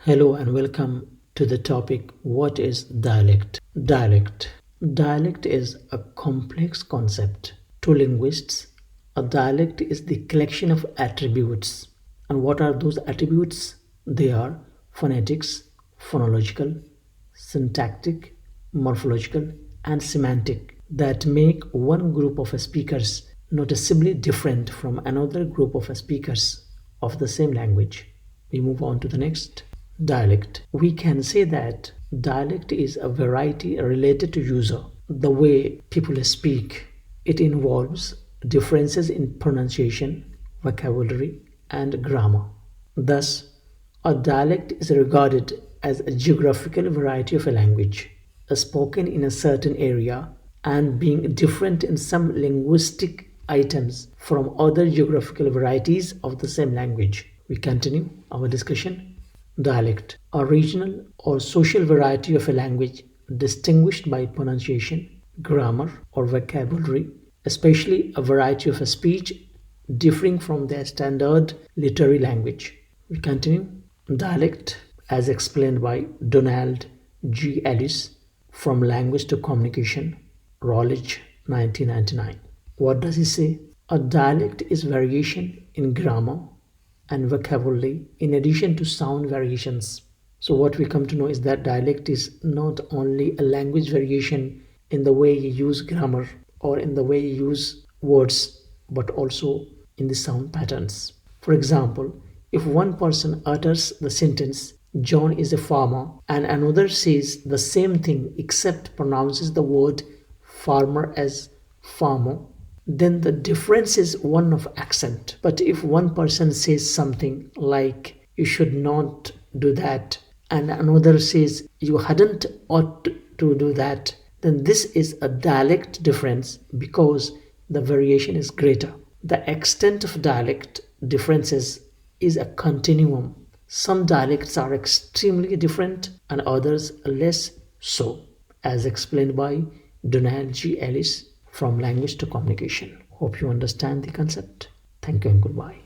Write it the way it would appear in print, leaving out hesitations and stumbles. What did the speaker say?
Hello and welcome to the topic what is dialect? Dialect is a complex concept. To linguists, a dialect is the collection of attributes. And what are those attributes? They are phonetics, phonological, syntactic, morphological, and semantic that make one group of speakers noticeably different from another group of speakers of the same language. We move on to the next. Dialect. We can say that dialect is a variety related to user, the way people speak. It involves differences in pronunciation, vocabulary, and grammar. Thus, a dialect is regarded as a geographical variety of a language, spoken in a certain area and being different in some linguistic items from other geographical varieties of the same language. We continue our discussion. Dialect, a regional or social variety of a language distinguished by pronunciation, grammar, or vocabulary, especially a variety of a speech differing from their standard literary language. We continue. Dialect, as explained by Donald G. Ellis from Language to Communication, Routledge, 1999. What does he say? A dialect is variation in grammar and vocabulary in addition to sound variations. So, what we come to know is that dialect is not only a language variation in the way you use grammar or in the way you use words, but also in the sound patterns. For example, if one person utters the sentence, John is a farmer, and another says the same thing except pronounces the word farmer as fahmuh, then the difference is one of accent. But if one person says something like, you should not do that, and another says, you hadn't ought to do that, then this is a dialect difference because the variation is greater. The extent of dialect differences is a continuum. Some dialects are extremely different and others less so, as explained by Donald G. Ellis from Language to Communication. Hope you understand the concept. Thank you and goodbye.